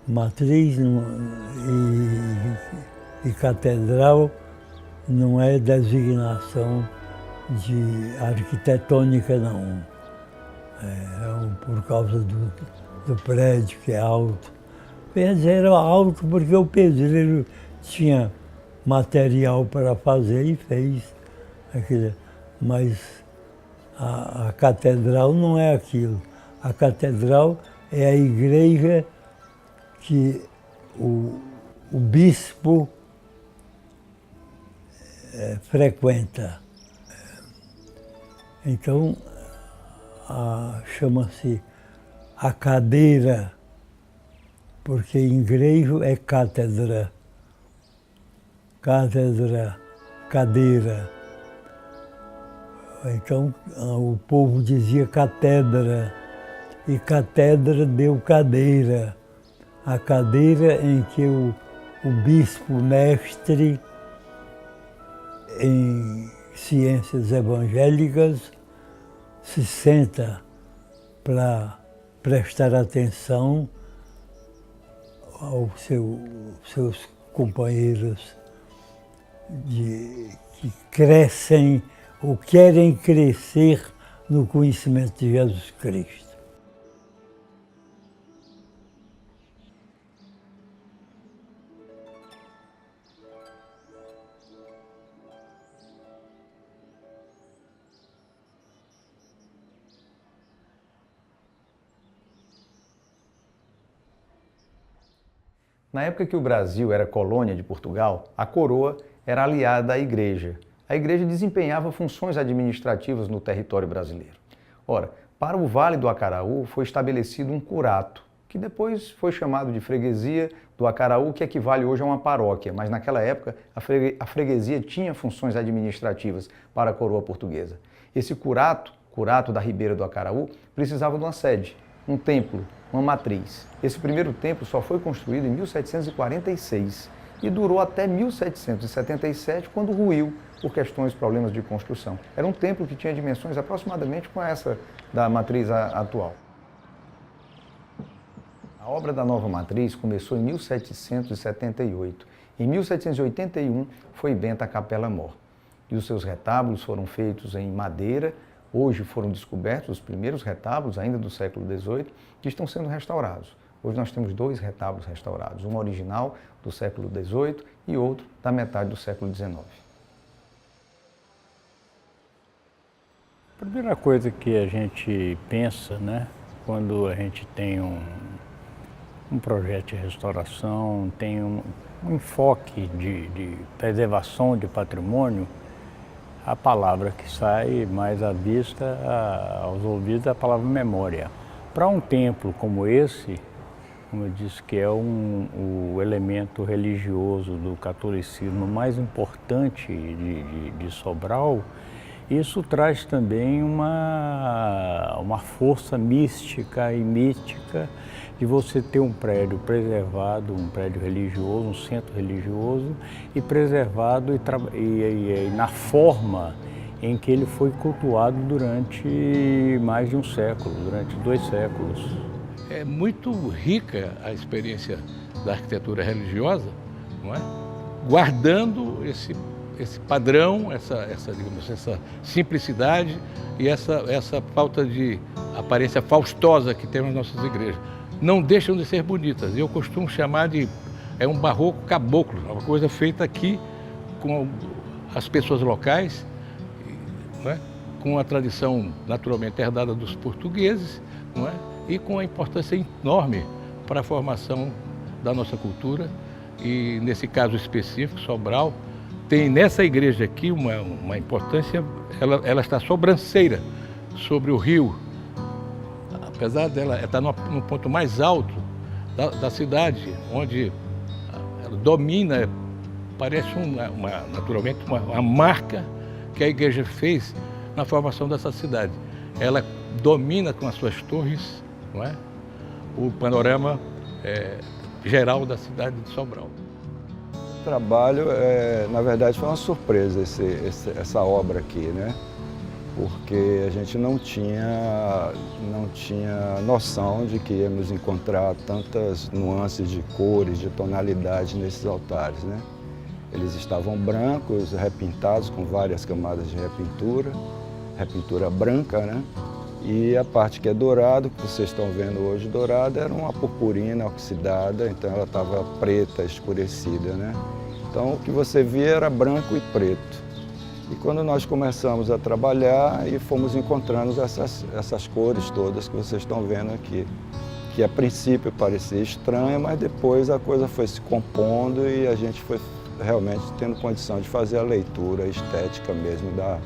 Matriz e catedral não é designação de arquitetônica, não. Por causa do prédio que é alto. Quer dizer, era alto porque o pedreiro tinha material para fazer e fez. Mas a catedral não é aquilo. A catedral é a igreja que o bispo frequenta. Então, chama-se a cadeira, porque em grego é cátedra. Cátedra, cadeira. Então, o povo dizia catedra, e catedra deu cadeira. A cadeira em que o bispo mestre em ciências evangélicas se senta para prestar atenção aos seus companheiros que crescem ou querem crescer no conhecimento de Jesus Cristo. Na época que o Brasil era colônia de Portugal, a coroa era aliada à igreja. A igreja desempenhava funções administrativas no território brasileiro. Ora, para o Vale do Acaraú foi estabelecido um curato, que depois foi chamado de freguesia do Acaraú, que equivale hoje a uma paróquia, mas naquela época a freguesia tinha funções administrativas para a coroa portuguesa. Esse curato da Ribeira do Acaraú, precisava de uma sede, um templo, uma matriz. Esse primeiro templo só foi construído em 1746 e durou até 1777, quando ruiu por problemas de construção. Era um templo que tinha dimensões aproximadamente com essa da matriz atual. A obra da nova matriz começou em 1778. Em 1781 foi benta a Capela Mor. E os seus retábulos foram feitos em madeira. Hoje foram descobertos os primeiros retábulos, ainda do século XVIII, que estão sendo restaurados. Hoje nós temos 2 retábulos restaurados, um original do século XVIII e outro da metade do século XIX. A primeira coisa que a gente pensa, né, quando a gente tem um projeto de restauração, tem um enfoque de preservação de patrimônio, a palavra que sai mais à vista, aos ouvidos, é a palavra memória. Para um templo como esse, como eu disse, que é o elemento religioso do catolicismo mais importante de Sobral, isso traz também uma força mística e mítica de você ter um prédio preservado, um prédio religioso, um centro religioso, e preservado e na forma em que ele foi cultuado durante mais de um século, durante 2 séculos. É muito rica a experiência da arquitetura religiosa, não é? Guardando esse padrão, digamos, essa simplicidade e essa falta de aparência faustosa que tem nas nossas igrejas. Não deixam de ser bonitas. Eu costumo chamar de um barroco caboclo, uma coisa feita aqui com as pessoas locais, não é? Com a tradição naturalmente herdada dos portugueses, não é? E com a importância enorme para a formação da nossa cultura. E nesse caso específico, Sobral, tem nessa igreja aqui uma importância, ela está sobranceira sobre o rio. Apesar dela estar no ponto mais alto da cidade, onde ela domina, parece naturalmente uma marca que a igreja fez na formação dessa cidade. Ela domina com as suas torres, não é? O panorama geral da cidade de Sobral. O trabalho, na verdade, foi uma surpresa essa obra aqui, né? porque a gente não tinha noção de que íamos encontrar tantas nuances de cores, de tonalidades nesses altares, né? Eles estavam brancos, repintados com várias camadas de repintura branca, né? E a parte que é dourado, que vocês estão vendo hoje dourada, era uma purpurina oxidada, então ela estava preta, escurecida, né? Então o que você via era branco e preto. E quando nós começamos a trabalhar e fomos encontrando essas cores todas que vocês estão vendo aqui, que a princípio parecia estranha, mas depois a coisa foi se compondo e a gente foi realmente tendo condição de fazer a leitura estética mesmo da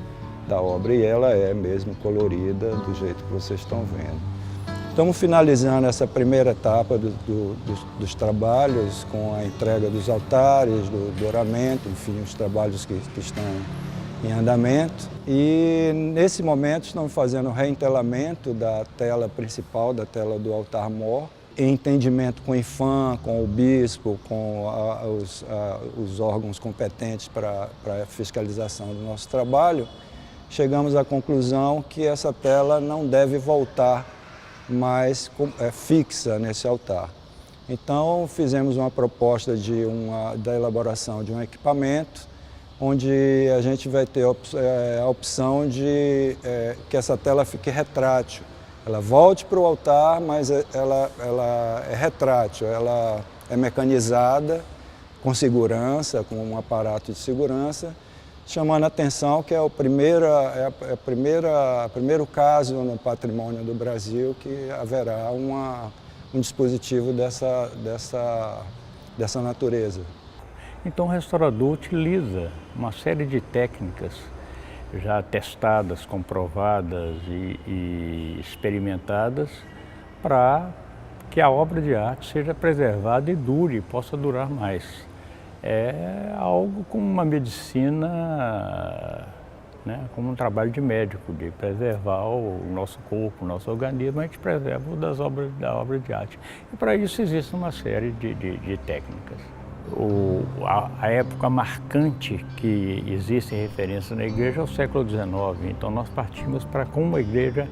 obra, e ela é mesmo colorida do jeito que vocês estão vendo. Estamos finalizando essa primeira etapa dos trabalhos com a entrega dos altares, do douramento, enfim, os trabalhos que estão em andamento. E nesse momento estamos fazendo o reentelamento da tela principal, da tela do altar-mor, em entendimento com o IPHAN, com o bispo, com os órgãos competentes para a fiscalização do nosso trabalho. Chegamos à conclusão que essa tela não deve voltar mais fixa nesse altar. Então fizemos uma proposta da elaboração de um equipamento onde a gente vai ter a opção de que essa tela fique retrátil. Ela volte para o altar, mas ela é retrátil, ela é mecanizada, com segurança, com um aparato de segurança, chamando a atenção que é o primeiro caso no patrimônio do Brasil que haverá um dispositivo dessa natureza. Então o restaurador utiliza uma série de técnicas já testadas, comprovadas e experimentadas para que a obra de arte seja preservada e dure, possa durar mais. É algo como uma medicina, né, como um trabalho de médico, de preservar o nosso corpo, o nosso organismo, a gente preserva da obra de arte. E para isso existe uma série de técnicas. A época marcante que existe em referência na igreja é o século XIX, então nós partimos para como a igreja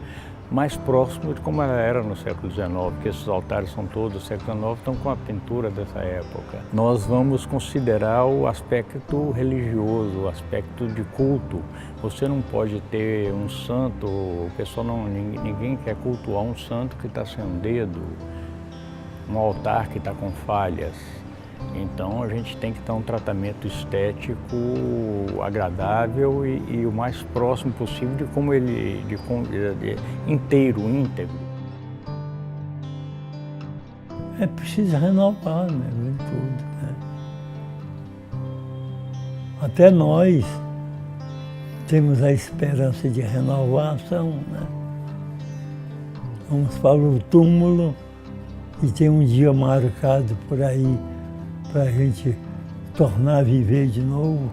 mais próxima de como ela era no século XIX, porque esses altares são todos do século XIX, estão com a pintura dessa época. Nós vamos considerar o aspecto religioso, o aspecto de culto. Você não pode ter um santo, ninguém quer cultuar um santo que está sem um dedo, um altar que está com falhas. Então a gente tem que dar um tratamento estético agradável e o mais próximo possível de como ele inteiro, íntegro. É preciso renovar, né, tudo, né? Até nós temos a esperança de renovação, né? Vamos para o túmulo e tem um dia marcado por aí para a gente tornar a viver de novo.